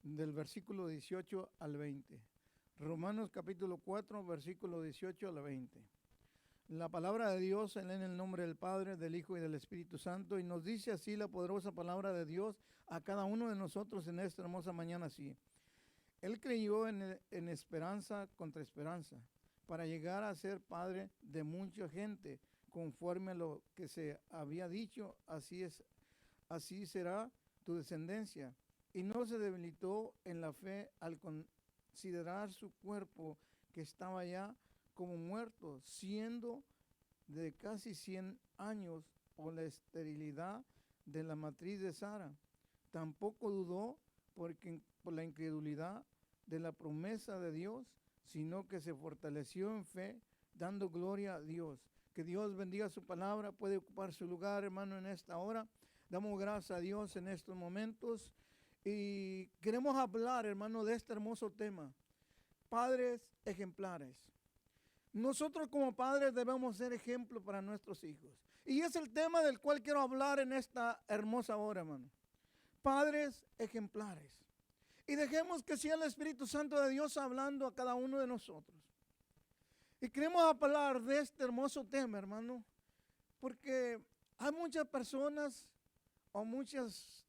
del versículo 18 al 20. Romanos capítulo 4, versículo 18 al 20. La palabra de Dios se lee en el nombre del Padre, del Hijo y del Espíritu Santo, y nos dice así la poderosa palabra de Dios a cada uno de nosotros en esta hermosa mañana así. Él creyó en esperanza contra esperanza, para llegar a ser padre de mucha gente, conforme a lo que se había dicho, así será tu descendencia. Y no se debilitó en la fe al considerar su cuerpo que estaba ya como muerto, siendo de casi 100 años, por la esterilidad de la matriz de Sara. Tampoco dudó por la incredulidad de la promesa de Dios, sino que se fortaleció en fe, dando gloria a Dios. Que Dios bendiga su palabra. Puede ocupar su lugar, hermano, en esta hora. Damos gracias a Dios en estos momentos. Y queremos hablar, hermano, de este hermoso tema. Padres ejemplares. Nosotros como padres debemos ser ejemplo para nuestros hijos. Y es el tema del cual quiero hablar en esta hermosa hora, hermano. Padres ejemplares. Y dejemos que sea el Espíritu Santo de Dios hablando a cada uno de nosotros. Y queremos hablar de este hermoso tema, hermano, porque hay muchas personas o muchas,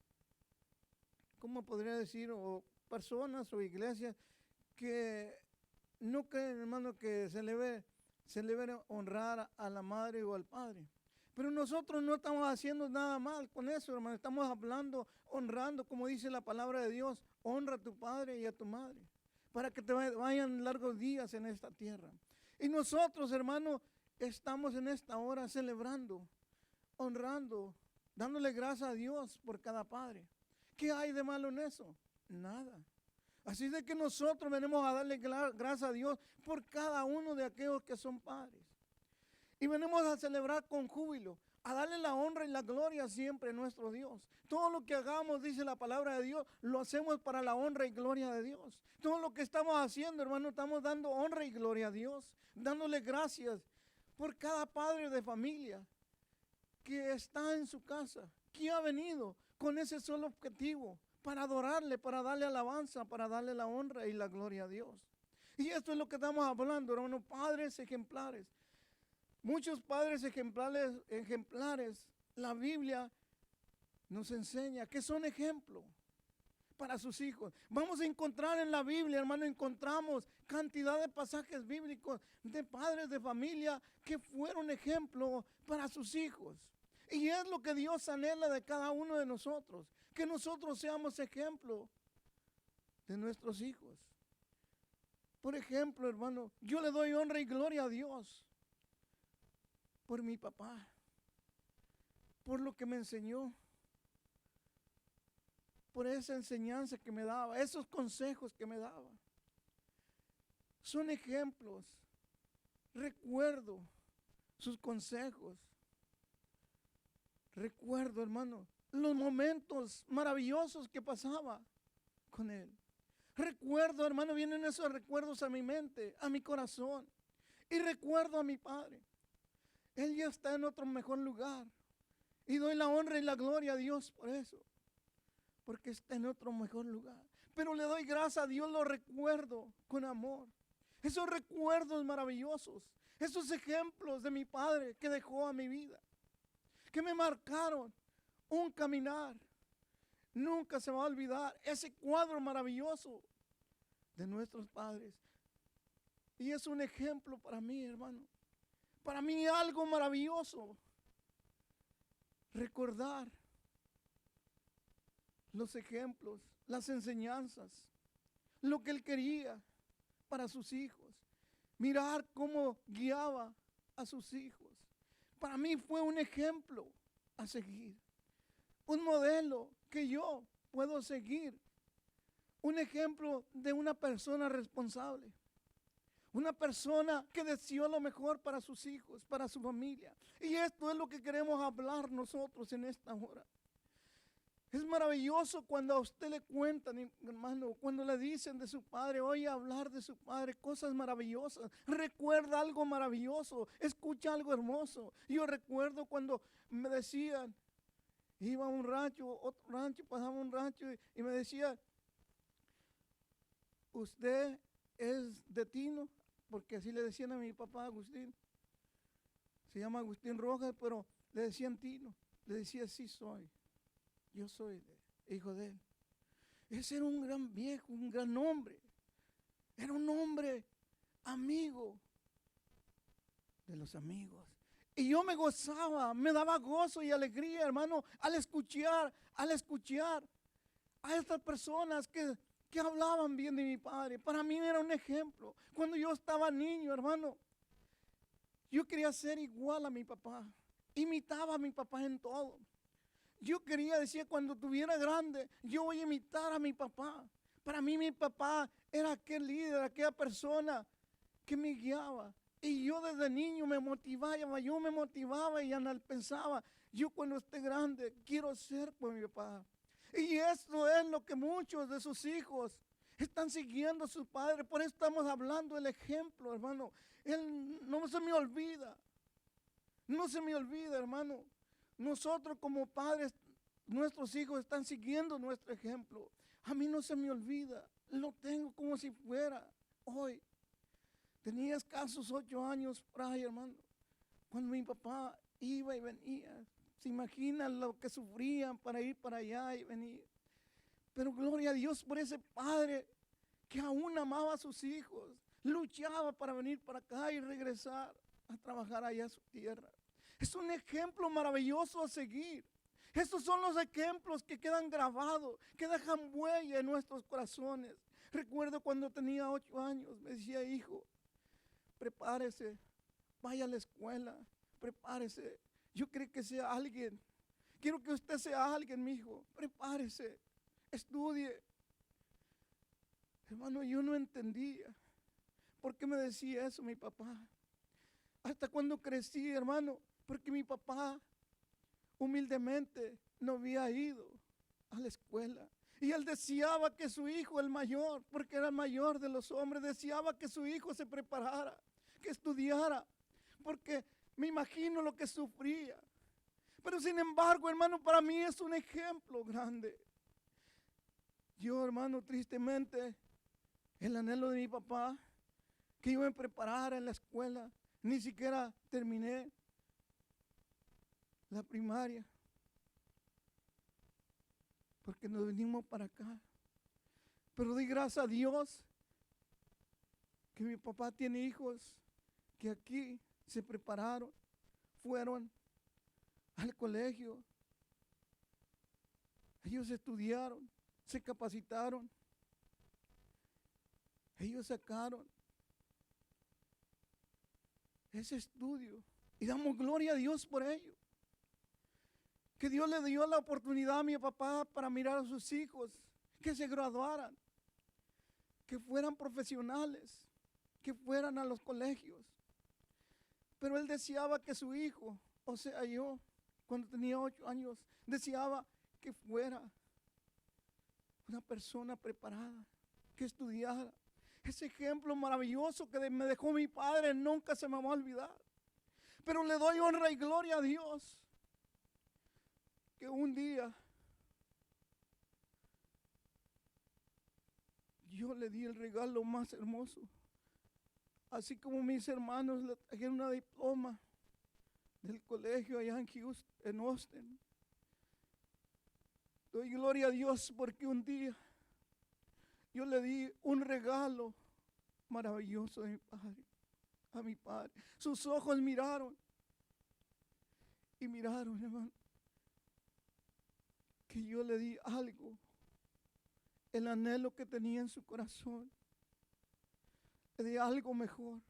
¿cómo podría decir? O personas o iglesias que no creen, hermano, que se le debe honrar a la madre o al padre. Pero nosotros no estamos haciendo nada mal con eso, hermano. Estamos hablando, honrando, como dice la palabra de Dios. Honra a tu padre y a tu madre, para que te vayan largos días en esta tierra. Y nosotros, hermano, estamos en esta hora celebrando, honrando, dándole gracias a Dios por cada padre. ¿Qué hay de malo en eso? Nada. Así de que nosotros venimos a darle gracias a Dios por cada uno de aquellos que son padres. Y venimos a celebrar con júbilo, a darle la honra y la gloria siempre a nuestro Dios. Todo lo que hagamos, dice la palabra de Dios, lo hacemos para la honra y gloria de Dios. Todo lo que estamos haciendo, hermano, estamos dando honra y gloria a Dios, dándole gracias por cada padre de familia que está en su casa, que ha venido con ese solo objetivo, para adorarle, para darle alabanza, para darle la honra y la gloria a Dios. Y esto es lo que estamos hablando, hermano, padres ejemplares. Muchos padres ejemplares, la Biblia nos enseña que son ejemplos para sus hijos. Vamos a encontrar en la Biblia, hermano, encontramos cantidad de pasajes bíblicos de padres de familia que fueron ejemplos para sus hijos. Y es lo que Dios anhela de cada uno de nosotros, que nosotros seamos ejemplo de nuestros hijos. Por ejemplo, hermano, yo le doy honra y gloria a Dios por mi papá, por lo que me enseñó, por esa enseñanza que me daba, esos consejos que me daba. Son ejemplos. Recuerdo sus consejos. Recuerdo, hermano, los momentos maravillosos que pasaba con él. Recuerdo, hermano, vienen esos recuerdos a mi mente, a mi corazón. Y recuerdo a mi padre. Él ya está en otro mejor lugar. Y doy la honra y la gloria a Dios por eso. Porque está en otro mejor lugar. Pero le doy gracias a Dios, lo recuerdo con amor. Esos recuerdos maravillosos. Esos ejemplos de mi padre que dejó a mi vida. Que me marcaron un caminar. Nunca se me va a olvidar ese cuadro maravilloso de nuestros padres. Y es un ejemplo para mí, hermano. Para mí algo maravilloso. Recordar los ejemplos, las enseñanzas, lo que él quería para sus hijos. Mirar cómo guiaba a sus hijos. Para mí fue un ejemplo a seguir. Un modelo que yo puedo seguir. Un ejemplo de una persona responsable. Una persona que deseó lo mejor para sus hijos, para su familia. Y esto es lo que queremos hablar nosotros en esta hora. Es maravilloso cuando a usted le cuentan, hermano, cuando le dicen de su padre, oye hablar de su padre, cosas maravillosas. Recuerda algo maravilloso, escucha algo hermoso. Yo recuerdo cuando me decían, iba a un rancho, otro rancho, pasaba un rancho y me decía, ¿usted es de Tino? Porque así le decían a mi papá Agustín. Se llama Agustín Rojas, pero le decían Tino. Le decía, sí soy. Yo soy hijo de él. Ese era un gran viejo, un gran hombre. Era un hombre amigo de los amigos. Y yo me gozaba, me daba gozo y alegría, hermano, al escuchar a estas personas que hablaban bien de mi padre. Para mí era un ejemplo. Cuando yo estaba niño, hermano, yo quería ser igual a mi papá. Imitaba a mi papá en todo. Yo decía, cuando tuviera grande, yo voy a imitar a mi papá. Para mí mi papá era aquel líder, aquella persona que me guiaba. Y yo desde niño me motivaba y pensaba, yo cuando esté grande quiero ser como mi papá. Y esto es lo que muchos de sus hijos están siguiendo a sus padres. Por eso estamos hablando del ejemplo, hermano. Él no se me olvida. No se me olvida, hermano. Nosotros como padres, nuestros hijos están siguiendo nuestro ejemplo. A mí no se me olvida. Lo tengo como si fuera hoy. Tenía escasos 8 años por ahí, hermano, cuando mi papá iba y venía. Se imaginan lo que sufrían para ir para allá y venir. Pero gloria a Dios por ese padre que aún amaba a sus hijos. Luchaba para venir para acá y regresar a trabajar allá a su tierra. Es un ejemplo maravilloso a seguir. Estos son los ejemplos que quedan grabados, que dejan huella en nuestros corazones. Recuerdo cuando tenía 8 años, me decía, hijo, prepárese, vaya a la escuela, prepárese. Yo creo que sea alguien. Quiero que usted sea alguien, mi hijo. Prepárese, estudie. Hermano, yo no entendía por qué me decía eso mi papá. Hasta cuando crecí, hermano, porque mi papá humildemente no había ido a la escuela. Y él deseaba que su hijo, el mayor, porque era el mayor de los hombres, deseaba que su hijo se preparara, que estudiara, porque me imagino lo que sufría. Pero sin embargo, hermano, para mí es un ejemplo grande. Yo, hermano, tristemente, el anhelo de mi papá, que yo me preparara en la escuela, ni siquiera terminé la primaria, porque nos venimos para acá. Pero doy gracias a Dios que mi papá tiene hijos que aquí se prepararon, fueron al colegio, ellos estudiaron, se capacitaron, ellos sacaron ese estudio y damos gloria a Dios por ello. Que Dios le dio la oportunidad a mi papá para mirar a sus hijos, que se graduaran, que fueran profesionales, que fueran a los colegios. Pero él deseaba que su hijo, o sea yo, cuando tenía 8 años, deseaba que fuera una persona preparada, que estudiara. Ese ejemplo maravilloso que me dejó mi padre nunca se me va a olvidar. Pero le doy honra y gloria a Dios que un día yo le di el regalo más hermoso. Así como mis hermanos le trajeron una diploma del colegio allá en Houston, en Austin. Doy gloria a Dios porque un día yo le di un regalo maravilloso a mi padre. Sus ojos miraron y miraron, hermano, que yo le di algo, el anhelo que tenía en su corazón. Le di algo mejor,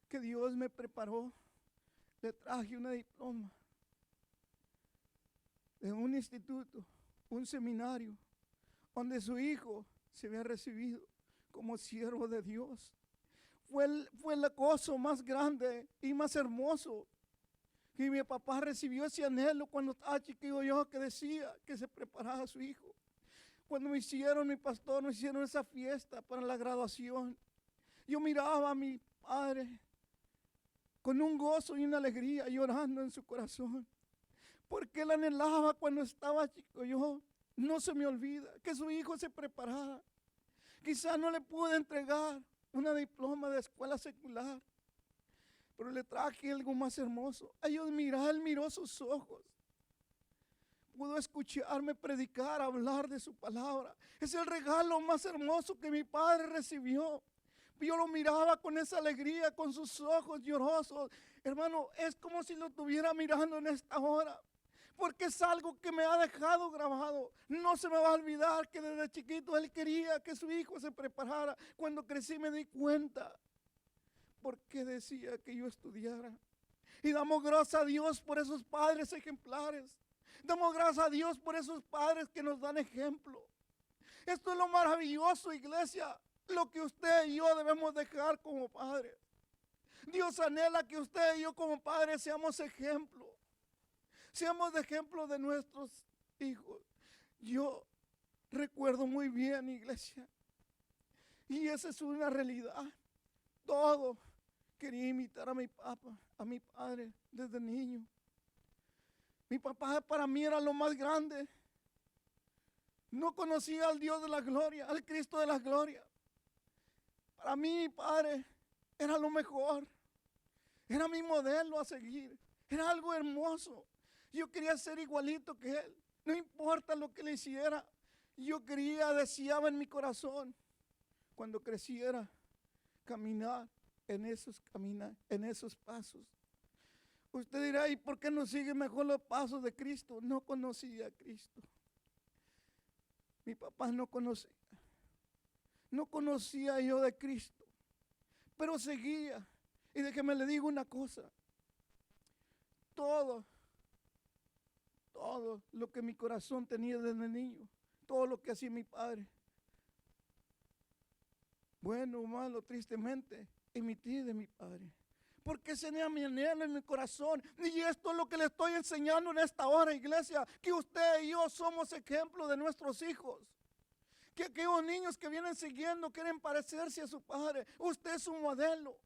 que Dios me preparó. Le traje una diploma de un instituto, un seminario, donde su hijo se había recibido como siervo de Dios. Fue el gozo más grande y más hermoso que mi papá recibió ese anhelo cuando estaba chiquillo yo, que decía que se preparaba a su hijo. Cuando mi pastor, me hicieron esa fiesta para la graduación, yo miraba a mi padre con un gozo y una alegría llorando en su corazón, porque él anhelaba cuando estaba chico yo, no se me olvida, que su hijo se preparara. Quizá no le pude entregar una diploma de escuela secular, pero le traje algo más hermoso. Ellos él miró sus ojos. Pudo escucharme predicar, hablar de su palabra. Es el regalo más hermoso que mi padre recibió. Yo lo miraba con esa alegría, con sus ojos llorosos. Hermano, es como si lo estuviera mirando en esta hora. Porque es algo que me ha dejado grabado. No se me va a olvidar que desde chiquito él quería que su hijo se preparara. Cuando crecí me di cuenta porque decía que yo estudiara. Y damos gracias a Dios por esos padres ejemplares. Damos gracias a Dios por esos padres que nos dan ejemplo. Esto es lo maravilloso, iglesia, lo que usted y yo debemos dejar como padres. Dios anhela que usted y yo como padres seamos ejemplo. Seamos de ejemplo de nuestros hijos. Yo recuerdo muy bien, iglesia, y esa es una realidad. Todo quería imitar a mi papá, a mi padre desde niño. Mi papá para mí era lo más grande. No conocía al Dios de la gloria, al Cristo de la gloria. Para mí mi padre era lo mejor. Era mi modelo a seguir. Era algo hermoso. Yo quería ser igualito que él. No importa lo que le hiciera. Yo deseaba en mi corazón, cuando creciera, caminar en esos pasos. Usted dirá, ¿y por qué no sigue mejor los pasos de Cristo? No conocía a Cristo. Mi papá no conocía. No conocía yo de Cristo. Pero seguía. Y déjeme le digo una cosa. Todo lo que mi corazón tenía desde niño, todo lo que hacía mi padre, bueno o malo, tristemente, emití de mi padre. Porque ese era mi anhelo en mi corazón. Y esto es lo que le estoy enseñando en esta hora, iglesia. Que usted y yo somos ejemplo de nuestros hijos. Que aquellos niños que vienen siguiendo quieren parecerse a su padre. Usted es un modelo.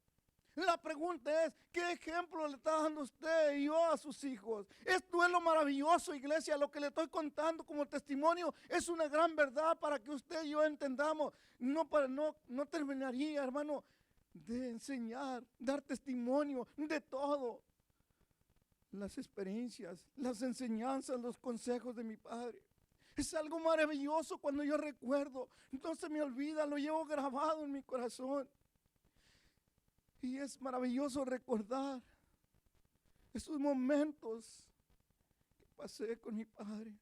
La pregunta es, ¿qué ejemplo le está dando usted y yo a sus hijos? Esto es lo maravilloso, iglesia. Lo que le estoy contando como testimonio es una gran verdad para que usted y yo entendamos. No terminaría, hermano, de enseñar, dar testimonio de todo. Las experiencias, las enseñanzas, los consejos de mi padre. Es algo maravilloso cuando yo recuerdo. No se me olvida, lo llevo grabado en mi corazón. Y es maravilloso recordar esos momentos que pasé con mi padre.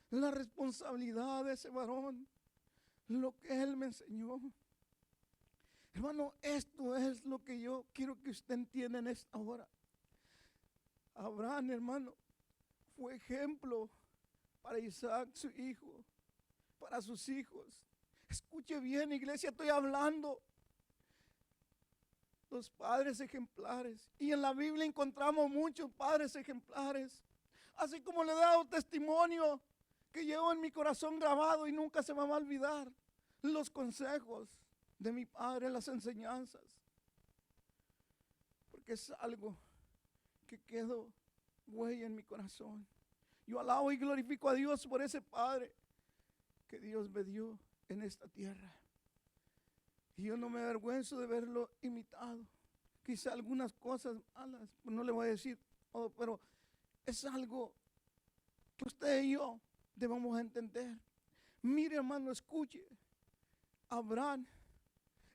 La responsabilidad de ese varón, lo que él me enseñó. Hermano, esto es lo que yo quiero que usted entienda en esta hora. Abraham, hermano, fue ejemplo para Isaac, su hijo, para sus hijos. Escuche bien, iglesia, estoy hablando. Los padres ejemplares. Y en la Biblia encontramos muchos padres ejemplares. Así como le he dado testimonio que llevo en mi corazón grabado y nunca se me va a olvidar. Los consejos de mi padre, las enseñanzas. Porque es algo que quedó huella en mi corazón. Yo alabo y glorifico a Dios por ese padre que Dios me dio en esta tierra. Y yo no me avergüenzo de verlo imitado. Quizá algunas cosas malas, no le voy a decir todo, pero es algo que usted y yo debemos entender. Mire, hermano, escuche. Abraham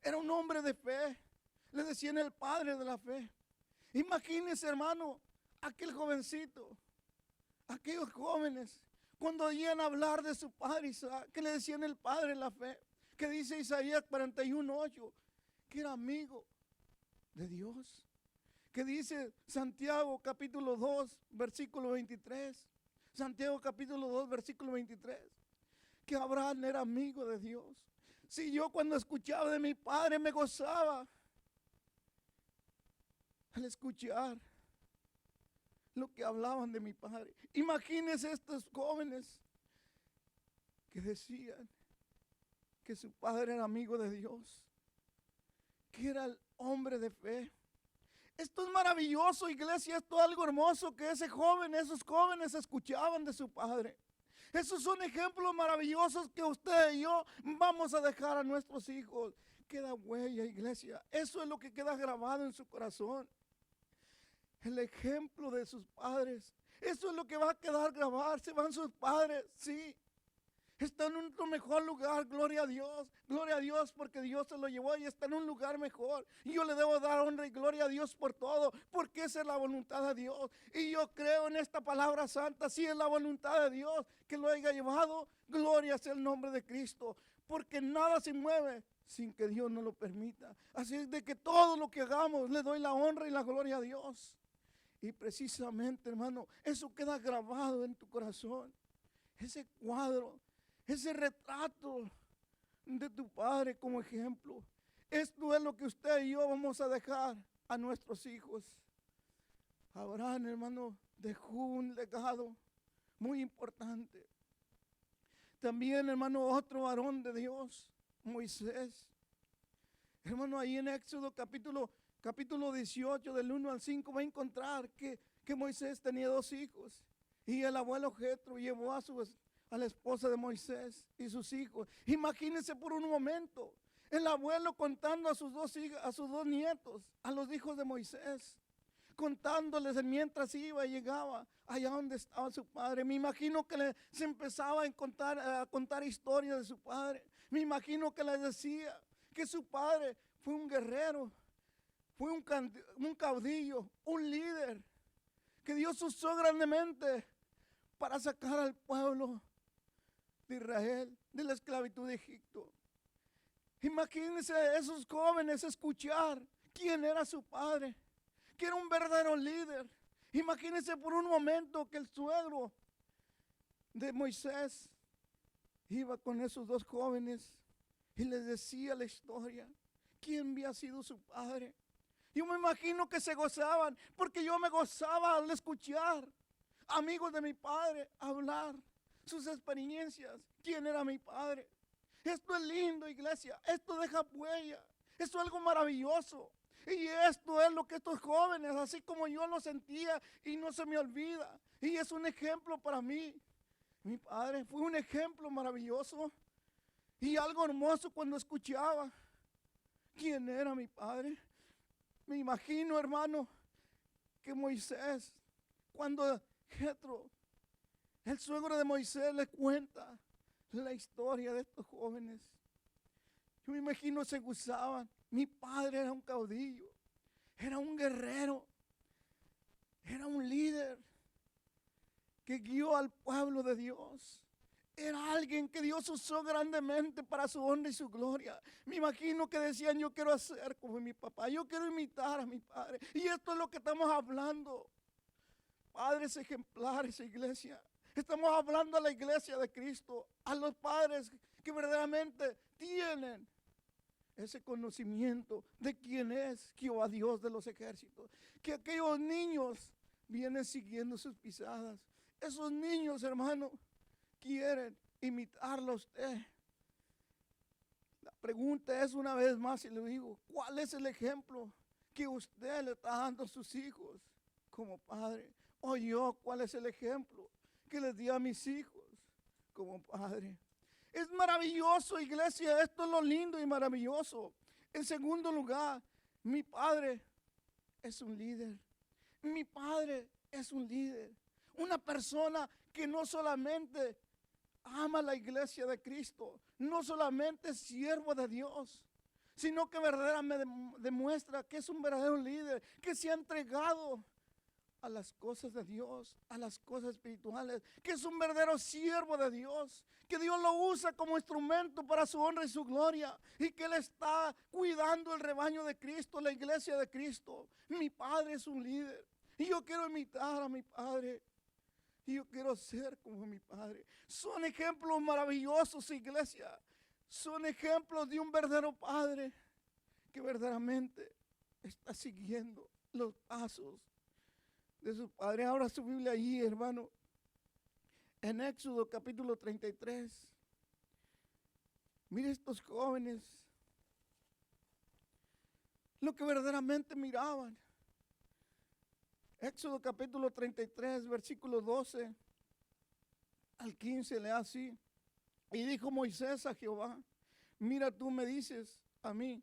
era un hombre de fe. Le decían el padre de la fe. Imagínense, hermano, aquel jovencito, aquellos jóvenes, cuando oían hablar de su padre Isaac, que le decían el padre de la fe. Que dice Isaías 41:8, que era amigo de Dios. Que dice Santiago capítulo 2, versículo 23. Santiago capítulo 2, versículo 23. Que Abraham era amigo de Dios. Si yo cuando escuchaba de mi padre me gozaba al escuchar lo que hablaban de mi padre. Imagínense estos jóvenes que decían que su padre era amigo de Dios, que era el hombre de fe. Esto es maravilloso, iglesia, esto es algo hermoso que esos jóvenes escuchaban de su padre. Esos son ejemplos maravillosos que usted y yo vamos a dejar a nuestros hijos. Queda huella, iglesia. Eso es lo que queda grabado en su corazón. El ejemplo de sus padres. Eso es lo que va a quedar grabado. Se van sus padres, sí. Está en un mejor lugar, gloria a Dios porque Dios se lo llevó y está en un lugar mejor. Y yo le debo dar honra y gloria a Dios por todo, porque esa es la voluntad de Dios. Y yo creo en esta palabra santa, si es la voluntad de Dios que lo haya llevado, gloria sea el nombre de Cristo, porque nada se mueve sin que Dios no lo permita. Así es de que todo lo que hagamos le doy la honra y la gloria a Dios. Y precisamente, hermano, eso queda grabado en tu corazón. Ese cuadro, ese retrato de tu padre como ejemplo. Esto es lo que usted y yo vamos a dejar a nuestros hijos. Abraham, hermano, dejó un legado muy importante. También, hermano, otro varón de Dios, Moisés. Hermano, ahí en Éxodo capítulo 18, del 1 al 5, va a encontrar que Moisés tenía 2 hijos. Y el abuelo Jetro llevó a la esposa de Moisés y sus hijos. Imagínense por un momento, el abuelo contando a sus 2 hijos, a sus 2 nietos, a los hijos de Moisés, contándoles mientras iba y llegaba allá donde estaba su padre. Me imagino que se empezaba a contar historias de su padre. Me imagino que les decía que su padre fue un guerrero, fue un caudillo, un líder, que Dios usó grandemente para sacar al pueblo de Israel de la esclavitud de Egipto. Imagínense a esos jóvenes escuchar quién era su padre, que era un verdadero líder. Imagínense por un momento que el suegro de Moisés iba con esos 2 jóvenes y les decía la historia, quién había sido su padre. Yo me imagino que se gozaban, porque yo me gozaba al escuchar amigos de mi padre hablar sus experiencias, quién era mi padre. Esto es lindo, iglesia, esto deja huella, esto es algo maravilloso. Y esto es lo que estos jóvenes, así como yo lo sentía y no se me olvida. Y es un ejemplo para mí. Mi padre fue un ejemplo maravilloso y algo hermoso cuando escuchaba quién era mi padre. Me imagino, hermano, que Moisés, cuando Jetro, el suegro de Moisés, le cuenta la historia de estos jóvenes, yo me imagino se gozaban. Mi padre era un caudillo, era un guerrero, era un líder que guió al pueblo de Dios. Era alguien que Dios usó grandemente para su honra y su gloria. Me imagino que decían, yo quiero hacer como mi papá, yo quiero imitar a mi padre. Y esto es lo que estamos hablando. Padres ejemplares, iglesia. Estamos hablando a la iglesia de Cristo, a los padres que verdaderamente tienen ese conocimiento de quién es Jehová Dios de los ejércitos. Que aquellos niños vienen siguiendo sus pisadas. Esos niños, hermano, quieren imitarlo a usted. La pregunta es una vez más y le digo, ¿cuál es el ejemplo que usted le está dando a sus hijos como padre? O yo, ¿cuál es el ejemplo que les di a mis hijos como padre? Es maravilloso, iglesia, esto es lo lindo y maravilloso. En segundo lugar, mi padre es un líder. Mi padre es un líder. Una persona que no solamente ama la iglesia de Cristo, no solamente es siervo de Dios, sino que verdaderamente demuestra que es un verdadero líder, que se ha entregado a las cosas de Dios, a las cosas espirituales, que es un verdadero siervo de Dios, que Dios lo usa como instrumento para su honra y su gloria, y que Él está cuidando el rebaño de Cristo, la iglesia de Cristo. Mi padre es un líder, y yo quiero imitar a mi padre. Y yo quiero ser como mi padre. Son ejemplos maravillosos, iglesia. Son ejemplos de un verdadero padre que verdaderamente está siguiendo los pasos de su padre. Ahora su Biblia allí, hermano. En Éxodo capítulo 33. Mire estos jóvenes. Lo que verdaderamente miraban. Éxodo capítulo 33, versículo 12 al 15 lea así. Y dijo Moisés a Jehová, mira, tú me dices a mí,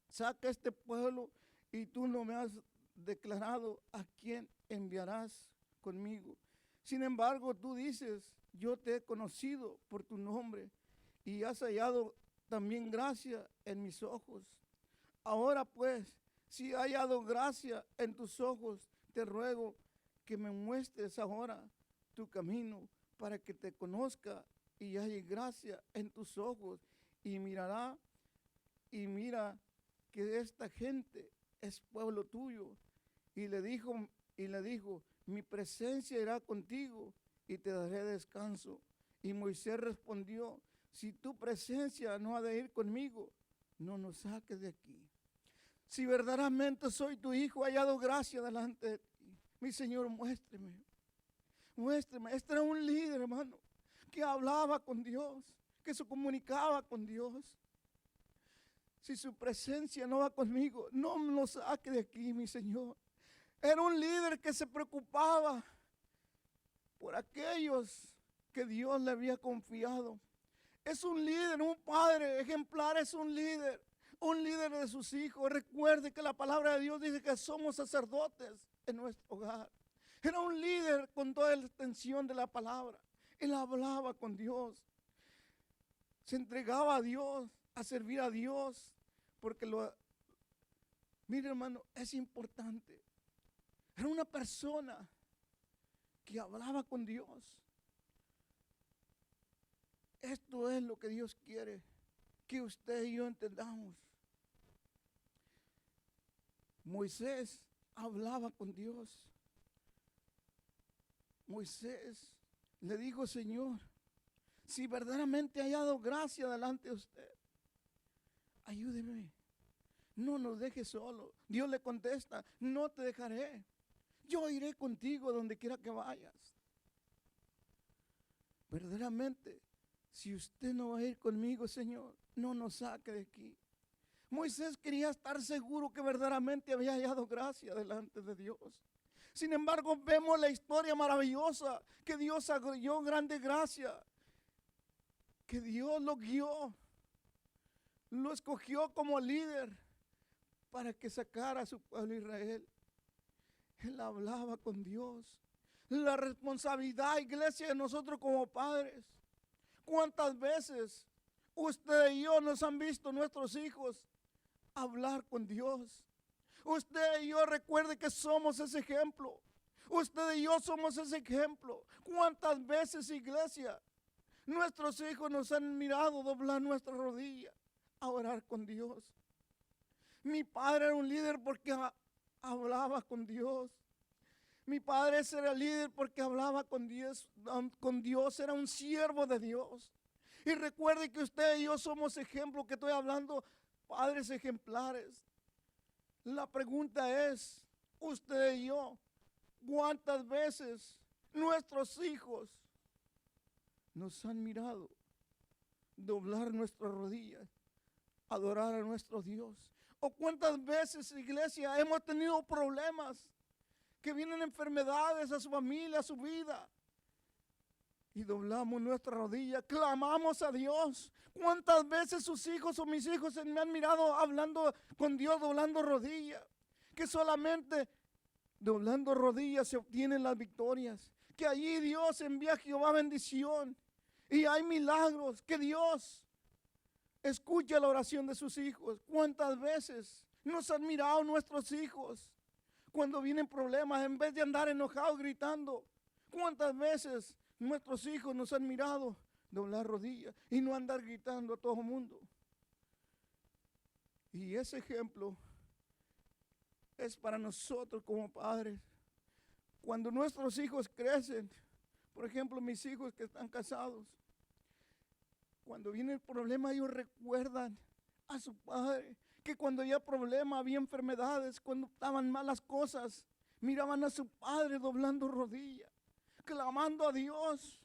saca este pueblo, y tú no me has declarado a quién enviarás conmigo. Sin embargo, tú dices, yo te he conocido por tu nombre y has hallado también gracia en mis ojos. Ahora pues, si he hallado gracia en tus ojos, te ruego que me muestres ahora tu camino para que te conozca y halle gracia en tus ojos, y mira que esta gente es pueblo tuyo. Y le dijo, mi presencia irá contigo y te daré descanso. Y Moisés respondió, si tu presencia no ha de ir conmigo, no nos saques de aquí. Si verdaderamente soy tu hijo, he hallado gracia delante de ti. Mi Señor, muéstrame. Este era un líder, hermano, que hablaba con Dios, que se comunicaba con Dios. Si su presencia no va conmigo, no me saque de aquí, mi Señor. Era un líder que se preocupaba por aquellos que Dios le había confiado. Es un líder, un padre ejemplar, es un líder de sus hijos. Recuerde que la palabra de Dios dice que somos sacerdotes en nuestro hogar. Era un líder con toda la extensión de la palabra. Él hablaba con Dios, se entregaba a Dios, a servir a Dios, porque mire, hermano, es importante. Era una persona que hablaba con Dios. Esto es lo que Dios quiere que usted y yo entendamos. Moisés hablaba con Dios. Moisés le dijo, Señor, si verdaderamente he hallado gracia delante de usted, ayúdeme, no nos deje solo. Dios le contesta, no te dejaré, yo iré contigo donde quiera que vayas. Verdaderamente, si usted no va a ir conmigo, Señor, no nos saque de aquí. Moisés quería estar seguro que verdaderamente había hallado gracia delante de Dios. Sin embargo, vemos la historia maravillosa, que Dios halló grande gracia, que Dios lo guió, lo escogió como líder para que sacara a su pueblo Israel. Él hablaba con Dios. La responsabilidad, iglesia, de nosotros como padres. ¿Cuántas veces usted y yo nos han visto nuestros hijos hablar con Dios? Usted y yo, recuerde que somos ese ejemplo. Usted y yo somos ese ejemplo. ¿Cuántas veces, iglesia, nuestros hijos nos han mirado doblar nuestra rodilla a orar con Dios? Mi padre era un líder porque hablaba con Dios. Mi padre era líder porque hablaba con Dios. Era un siervo de Dios. Y recuerde que usted y yo somos ejemplos, que estoy hablando, padres ejemplares. La pregunta es, usted y yo, ¿cuántas veces nuestros hijos nos han mirado doblar nuestras rodillas, adorar a nuestro Dios? ¿O cuántas veces, iglesia, hemos tenido problemas, que vienen enfermedades a su familia, a su vida, y doblamos nuestra rodilla, clamamos a Dios? ¿Cuántas veces sus hijos o mis hijos me han mirado hablando con Dios, doblando rodillas? Que solamente doblando rodillas se obtienen las victorias. Que allí Dios envía a Jehová bendición. Y hay milagros, que Dios escucha la oración de sus hijos. ¿Cuántas veces nos han mirado nuestros hijos cuando vienen problemas, en vez de andar enojados gritando? ¿Cuántas veces nuestros hijos nos han mirado doblar rodillas y no andar gritando a todo el mundo? Y ese ejemplo es para nosotros como padres. Cuando nuestros hijos crecen, por ejemplo, mis hijos que están casados, cuando viene el problema, ellos recuerdan a su padre, que cuando había problema, había enfermedades, cuando estaban malas cosas, miraban a su padre doblando rodillas, clamando a Dios,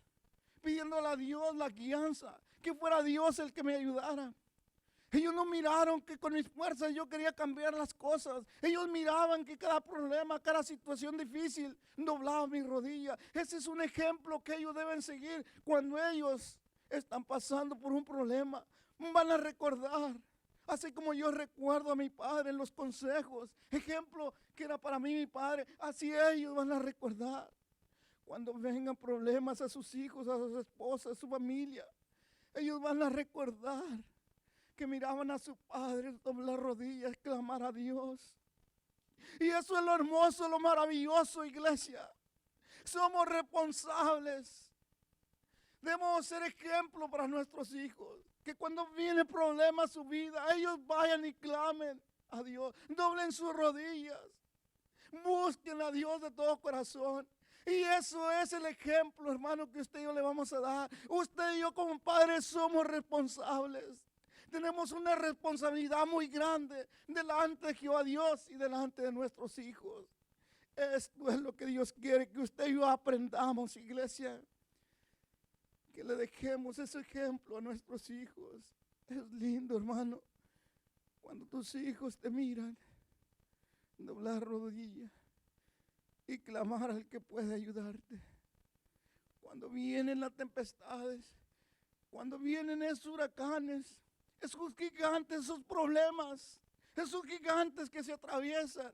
pidiéndole a Dios la guianza, que fuera Dios el que me ayudara. Ellos no miraron que con mis fuerzas yo quería cambiar las cosas. Ellos miraban que cada problema, cada situación difícil, doblaba mi rodilla. Ese es un ejemplo que ellos deben seguir cuando ellos están pasando por un problema. Van a recordar, así como yo recuerdo a mi padre en los consejos, ejemplo que era para mí mi padre, así ellos van a recordar. Cuando vengan problemas a sus hijos, a sus esposas, a su familia, ellos van a recordar que miraban a su padre doblar rodillas, clamar a Dios. Y eso es lo hermoso, lo maravilloso, iglesia. Somos responsables. Debemos ser ejemplo para nuestros hijos. Que cuando viene problema a su vida, ellos vayan y clamen a Dios. Doblen sus rodillas. Busquen a Dios de todo corazón. Y eso es el ejemplo, hermano, que usted y yo le vamos a dar. Usted y yo como padres somos responsables. Tenemos una responsabilidad muy grande delante de Jehová Dios y delante de nuestros hijos. Esto es lo que Dios quiere que usted y yo aprendamos, iglesia. Que le dejemos ese ejemplo a nuestros hijos. Es lindo, hermano, cuando tus hijos te miran, doblar rodillas y clamar al que puede ayudarte. Cuando vienen las tempestades, cuando vienen esos huracanes, esos gigantes, esos problemas, esos gigantes que se atraviesan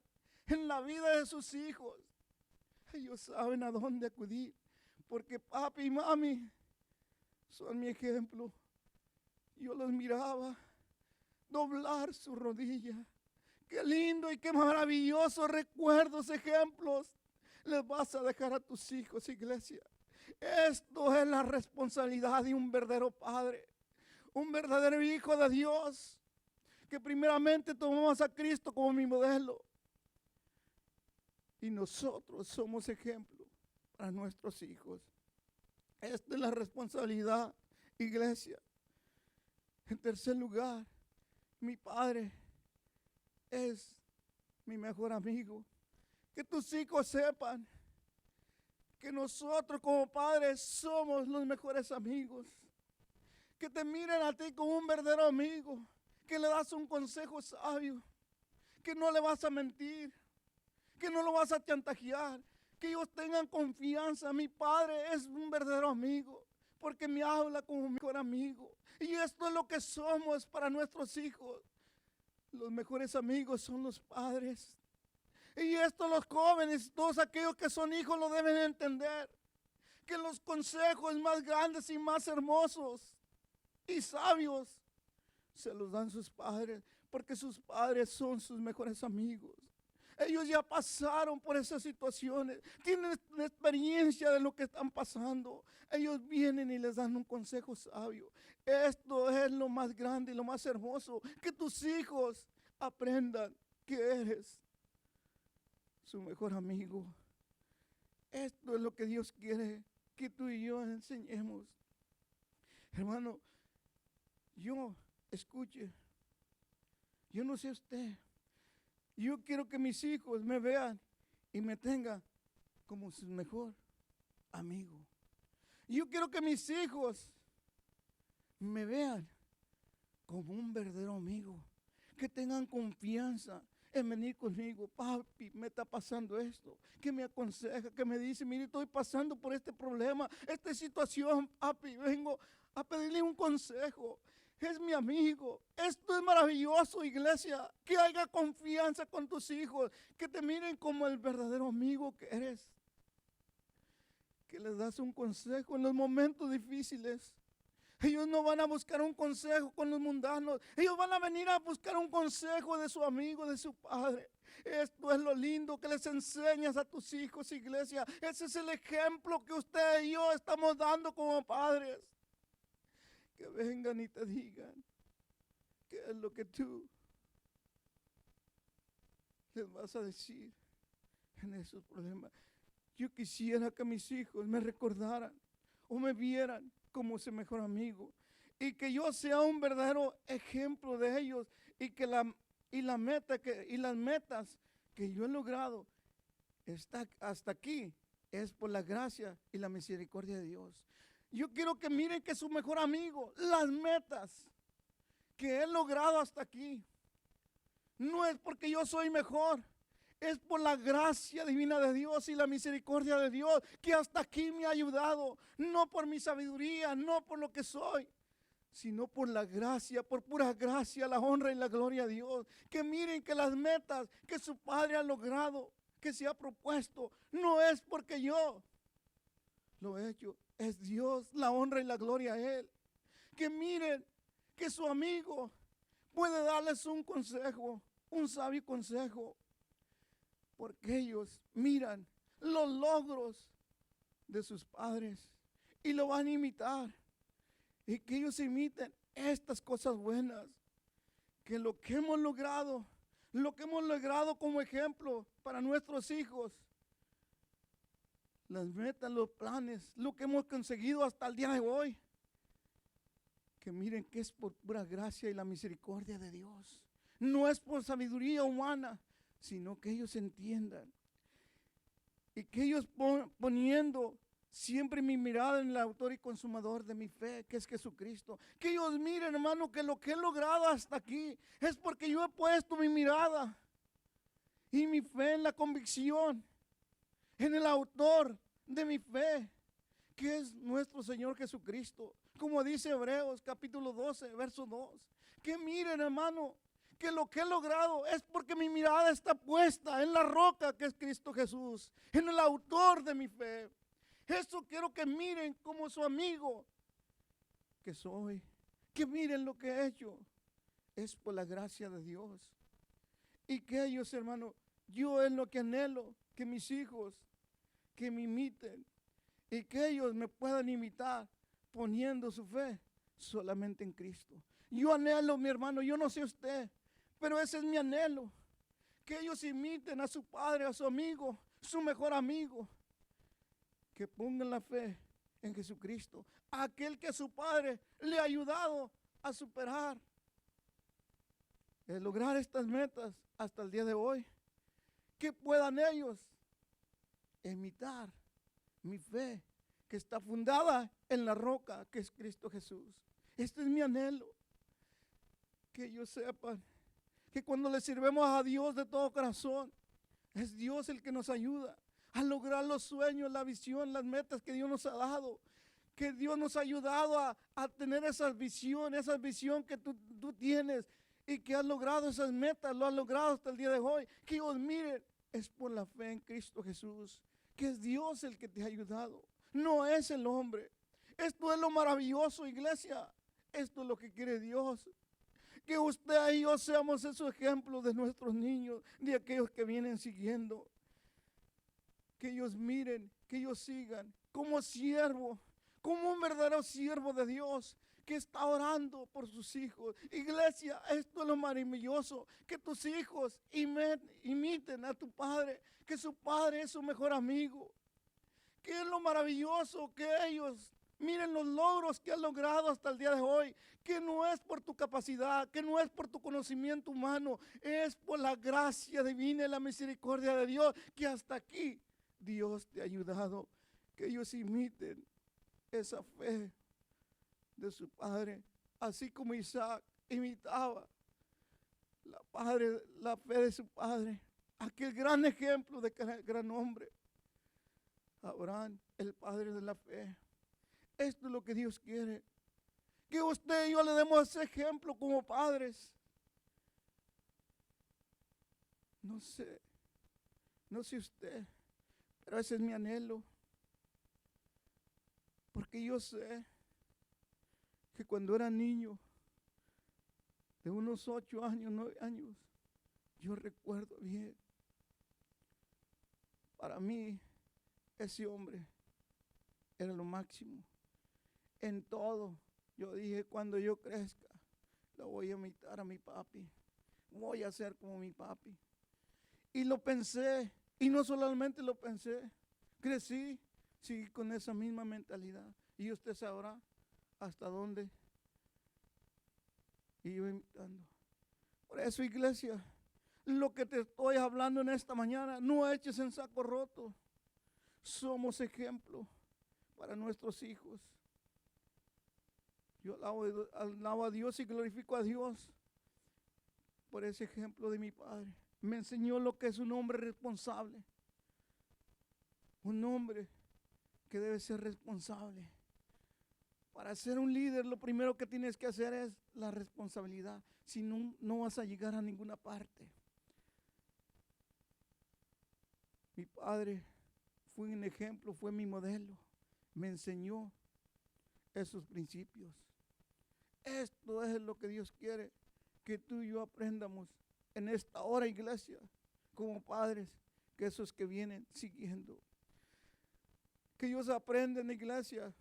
en la vida de sus hijos, ellos saben a dónde acudir, porque papi y mami son mi ejemplo. Yo los miraba doblar su rodilla. Qué lindo y qué maravillosos recuerdos, ejemplos les vas a dejar a tus hijos, iglesia. Esto es la responsabilidad de un verdadero padre, un verdadero hijo de Dios, que primeramente tomamos a Cristo como mi modelo. Y nosotros somos ejemplo para nuestros hijos. Esta es la responsabilidad, iglesia. En tercer lugar, mi padre es mi mejor amigo. Que tus hijos sepan que nosotros como padres somos los mejores amigos. Que te miren a ti como un verdadero amigo, que le das un consejo sabio, que no le vas a mentir, que no lo vas a chantajear, que ellos tengan confianza. Mi padre es un verdadero amigo, porque me habla como mi mejor amigo. Y esto es lo que somos para nuestros hijos. Los mejores amigos son los padres. Y esto los jóvenes, todos aquellos que son hijos lo deben entender. Que los consejos más grandes y más hermosos y sabios se los dan sus padres, porque sus padres son sus mejores amigos. Ellos ya pasaron por esas situaciones, tienen experiencia de lo que están pasando. Ellos vienen y les dan un consejo sabio. Esto es lo más grande y lo más hermoso, que tus hijos aprendan que eres su mejor amigo. Esto es lo que Dios quiere que tú y yo enseñemos. Hermano, escuche, yo no sé usted, yo quiero que mis hijos me vean y me tengan como su mejor amigo. Yo quiero que mis hijos me vean como un verdadero amigo, que tengan confianza en venir conmigo. Papi, me está pasando esto, que me aconseja, que me dice, mire, estoy pasando por este problema, esta situación, papi, vengo a pedirle un consejo. Es mi amigo. Esto es maravilloso, iglesia, que haya confianza con tus hijos, que te miren como el verdadero amigo que eres, que les das un consejo en los momentos difíciles. Ellos no van a buscar un consejo con los mundanos. Ellos van a venir a buscar un consejo de su amigo, de su padre. Esto es lo lindo que les enseñas a tus hijos, iglesia. Ese es el ejemplo que usted y yo estamos dando como padres. Que vengan y te digan qué es lo que tú les vas a decir en esos problemas. Yo quisiera que mis hijos me recordaran o me vieran como su mejor amigo, y que yo sea un verdadero ejemplo de ellos, y que las metas que yo he logrado hasta aquí es por la gracia y la misericordia de Dios. Yo quiero que miren que su mejor amigo, las metas que he logrado hasta aquí, no es porque yo soy mejor, es por la gracia divina de Dios y la misericordia de Dios que hasta aquí me ha ayudado, no por mi sabiduría, no por lo que soy, sino por la gracia, por pura gracia, la honra y la gloria a Dios. Que miren que las metas que su Padre ha logrado, que se ha propuesto, no es porque yo lo he hecho, es Dios, la honra y la gloria a Él. Que miren que su amigo puede darles un consejo, un sabio consejo, porque ellos miran los logros de sus padres y lo van a imitar. Y que ellos imiten estas cosas buenas, que lo que hemos logrado como ejemplo para nuestros hijos, las metas, los planes, lo que hemos conseguido hasta el día de hoy, que miren que es por pura gracia y la misericordia de Dios, no es por sabiduría humana, sino que ellos entiendan y que ellos poniendo siempre mi mirada en el autor y consumador de mi fe, que es Jesucristo. Que ellos miren, hermano, que lo que he logrado hasta aquí es porque yo he puesto mi mirada y mi fe en la convicción, en el autor de mi fe, que es nuestro Señor Jesucristo. Como dice Hebreos capítulo 12, verso 2. Que miren, hermano, que lo que he logrado es porque mi mirada está puesta en la roca que es Cristo Jesús, en el autor de mi fe. Eso quiero que miren como su amigo que soy, que miren lo que he hecho, es por la gracia de Dios. Y que ellos, hermano, yo es lo que anhelo, que mis hijos, que me imiten y que ellos me puedan imitar poniendo su fe solamente en Cristo. Yo anhelo, mi hermano, yo no sé usted, pero ese es mi anhelo, que ellos imiten a su padre, a su amigo, su mejor amigo, que pongan la fe en Jesucristo, aquel que su Padre le ha ayudado a superar, lograr estas metas hasta el día de hoy, que puedan ellos imitar mi fe, que está fundada en la roca que es Cristo Jesús. Este es mi anhelo, que ellos sepan que cuando le sirvemos a Dios de todo corazón, es Dios el que nos ayuda a lograr los sueños, la visión, las metas que Dios nos ha dado. Que Dios nos ha ayudado a tener esa visión que tú tienes y que has logrado esas metas, lo has logrado hasta el día de hoy. Que ellos miren, es por la fe en Cristo Jesús, que es Dios el que te ha ayudado, no es el hombre. Esto es lo maravilloso, iglesia. Esto es lo que quiere Dios. Que usted y yo seamos esos ejemplos de nuestros niños, de aquellos que vienen siguiendo. Que ellos miren, que ellos sigan como siervo, como un verdadero siervo de Dios que está orando por sus hijos. Iglesia, esto es lo maravilloso, que tus hijos imiten a tu padre, que su padre es su mejor amigo. Que es lo maravilloso que ellos miren los logros que han logrado hasta el día de hoy, que no es por tu capacidad, que no es por tu conocimiento humano, es por la gracia divina y la misericordia de Dios, que hasta aquí Dios te ha ayudado, que ellos imiten esa fe de su padre, así como Isaac imitaba la fe de su padre, aquel gran ejemplo de gran hombre, Abraham, el padre de la fe. Esto es lo que Dios quiere, que usted y yo le demos ese ejemplo como padres. No sé usted, pero ese es mi anhelo, porque yo sé que cuando era niño, de unos 8 años, 9 años, yo recuerdo bien, para mí ese hombre era lo máximo. En todo, yo dije, cuando yo crezca, lo voy a imitar a mi papi, voy a ser como mi papi. Y lo pensé, y no solamente lo pensé, crecí, seguí con esa misma mentalidad. Y usted sabrá hasta dónde iba imitando. Por eso, iglesia, lo que te estoy hablando en esta mañana, no eches en saco roto. Somos ejemplo para nuestros hijos. Yo alabo a Dios y glorifico a Dios por ese ejemplo de mi padre. Me enseñó lo que es un hombre responsable. Un hombre que debe ser responsable. Para ser un líder, lo primero que tienes que hacer es la responsabilidad. Si no, no vas a llegar a ninguna parte. Mi padre fue un ejemplo, fue mi modelo. Me enseñó esos principios. Esto es lo que Dios quiere que tú y yo aprendamos en esta hora, iglesia, como padres, que esos que vienen siguiendo. Que ellos aprenden, iglesia.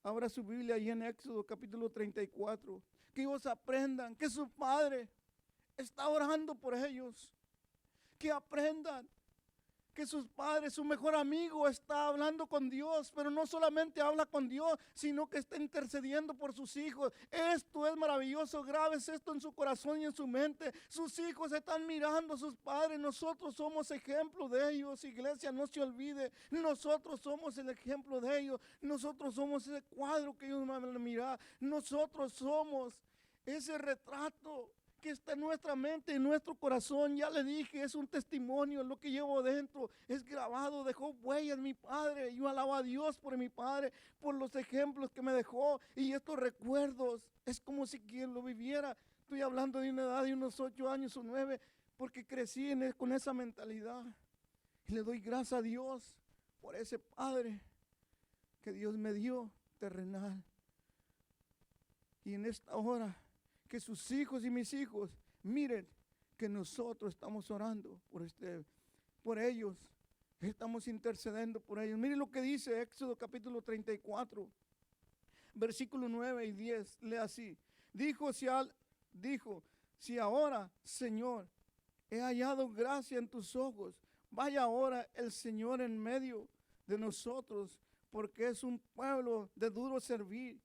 Abra su Biblia ahí en Éxodo capítulo 34. Que ellos aprendan que su padre está orando por ellos. Que aprendan que sus padres, su mejor amigo está hablando con Dios, pero no solamente habla con Dios, sino que está intercediendo por sus hijos. Esto es maravilloso, grabes esto en su corazón y en su mente. Sus hijos están mirando a sus padres, nosotros somos ejemplo de ellos, iglesia, no se olvide, nosotros somos el ejemplo de ellos, nosotros somos ese cuadro que ellos van a mirar, nosotros somos ese retrato que está en nuestra mente, en nuestro corazón. Ya le dije, es un testimonio, lo que llevo dentro es grabado, dejó huellas mi padre. Yo alabo a Dios por mi padre, por los ejemplos que me dejó y estos recuerdos. Es como si quien lo viviera. Estoy hablando de una edad de unos 8 años o 9, porque crecí con esa mentalidad. Y le doy gracias a Dios por ese padre que Dios me dio terrenal. Y en esta hora, que sus hijos y mis hijos miren que nosotros estamos orando por ellos, estamos intercediendo por ellos. Miren lo que dice Éxodo capítulo 34, versículo 9 y 10, lee así. Dijo, si ahora, Señor, he hallado gracia en tus ojos, vaya ahora el Señor en medio de nosotros, porque es un pueblo de duro servir,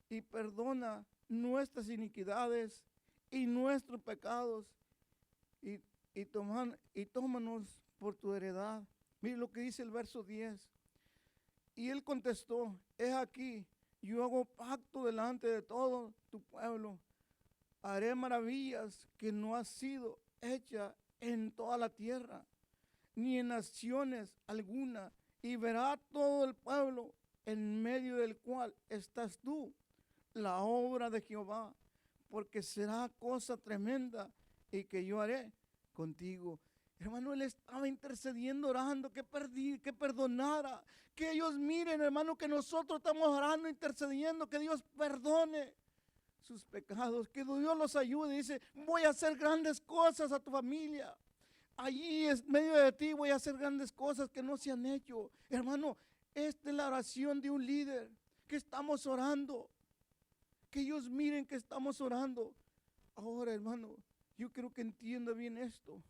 y perdona nuestras iniquidades y nuestros pecados y tómanos por tu heredad. Mire lo que dice el verso 10. Y él contestó, he aquí, yo hago pacto delante de todo tu pueblo. Haré maravillas que no ha sido hecha en toda la tierra, ni en naciones alguna, y verá todo el pueblo en medio del cual estás tú, la obra de Jehová, porque será cosa tremenda y que yo haré contigo. Hermano, él estaba intercediendo, orando, que perdonara, que ellos miren, hermano, que nosotros estamos orando, intercediendo, que Dios perdone sus pecados, que Dios los ayude. Dice, voy a hacer grandes cosas a tu familia. Allí en medio de ti voy a hacer grandes cosas que no se han hecho. Hermano, esta es la oración de un líder, que estamos orando. Que ellos miren que estamos orando. Ahora, hermano, yo creo que entienda bien esto.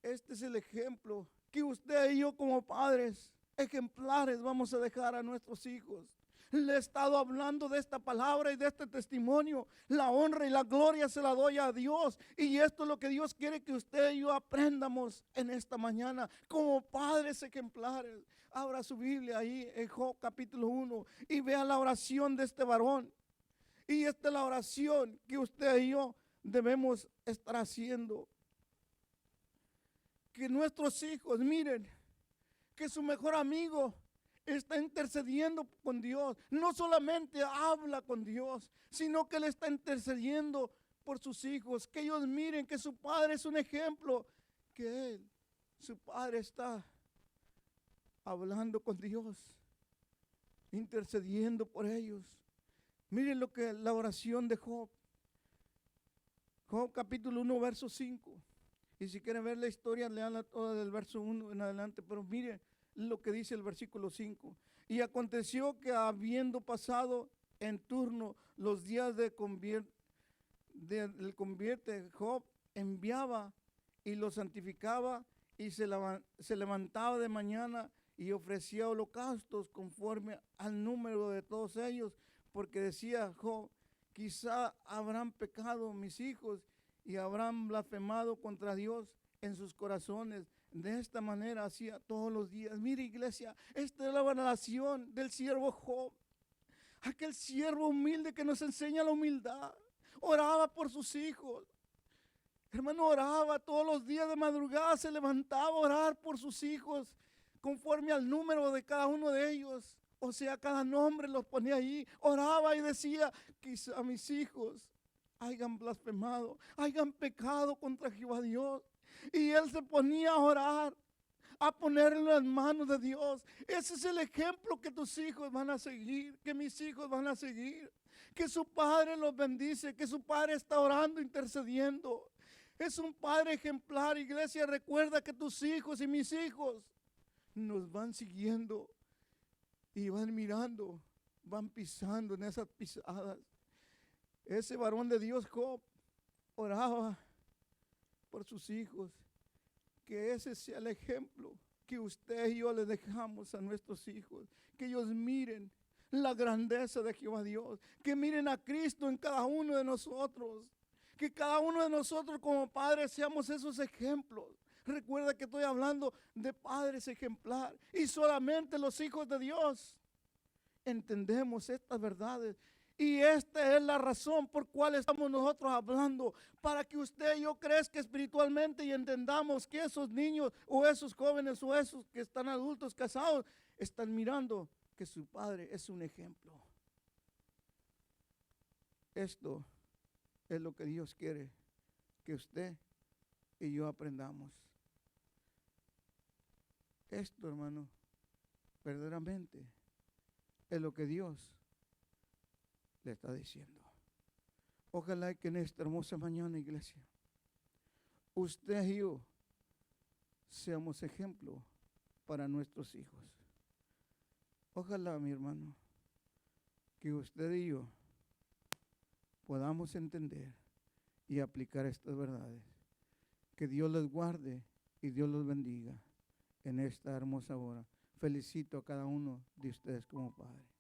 Este es el ejemplo que usted y yo como padres ejemplares vamos a dejar a nuestros hijos. Le he estado hablando de esta palabra y de este testimonio. La honra y la gloria se la doy a Dios. Y esto es lo que Dios quiere que usted y yo aprendamos en esta mañana como padres ejemplares. Abra su Biblia ahí en Job capítulo 1 y vea la oración de este varón. Y esta es la oración que usted y yo debemos estar haciendo. Que nuestros hijos miren que su mejor amigo está intercediendo con Dios. No solamente habla con Dios, sino que él está intercediendo por sus hijos. Que ellos miren que su padre es un ejemplo. Que su padre está hablando con Dios, intercediendo por ellos. Miren lo que la oración de Job. Job capítulo 1, verso 5. Y si quieren ver la historia, leanla toda del verso 1 en adelante. Pero miren lo que dice el versículo 5. Y aconteció que habiendo pasado en turno los días del convierte, Job enviaba y lo santificaba y se levantaba de mañana y ofrecía holocaustos conforme al número de todos ellos, porque decía Job, quizá habrán pecado mis hijos y habrán blasfemado contra Dios en sus corazones. De esta manera hacía todos los días. Mire, iglesia, esta es la oración del siervo Job. aquel siervo humilde que nos enseña la humildad. Oraba por sus hijos. Hermano, oraba todos los días de madrugada, se levantaba a orar por sus hijos, conforme al número de cada uno de ellos. O sea, cada nombre los ponía ahí. Oraba y decía, quizá mis hijos hayan blasfemado, hayan pecado contra Jehová Dios. Y él se ponía a orar, a ponerlo en las manos de Dios. Ese es el ejemplo que tus hijos van a seguir, que mis hijos van a seguir. Que su padre los bendice, que su padre está orando, intercediendo. Es un padre ejemplar, iglesia. Recuerda que tus hijos y mis hijos nos van siguiendo y van mirando, van pisando en esas pisadas. Ese varón de Dios, Job, oraba por sus hijos. Que ese sea el ejemplo que usted y yo le dejamos a nuestros hijos. Que ellos miren la grandeza de Jehová Dios. Que miren a Cristo en cada uno de nosotros. Que cada uno de nosotros como padres seamos esos ejemplos. Recuerda que estoy hablando de padres ejemplar. Y solamente los hijos de Dios entendemos estas verdades. Y esta es la razón por cual estamos nosotros hablando, para que usted y yo crezca espiritualmente y entendamos que esos niños o esos jóvenes o esos que están adultos casados están mirando que su padre es un ejemplo. Esto es lo que Dios quiere que usted y yo aprendamos. Esto, hermano, verdaderamente es lo que Dios le está diciendo. Ojalá que en esta hermosa mañana, iglesia, usted y yo seamos ejemplo para nuestros hijos. Ojalá, mi hermano, que usted y yo podamos entender y aplicar estas verdades. Que Dios los guarde y Dios los bendiga en esta hermosa hora. Felicito a cada uno de ustedes como padre.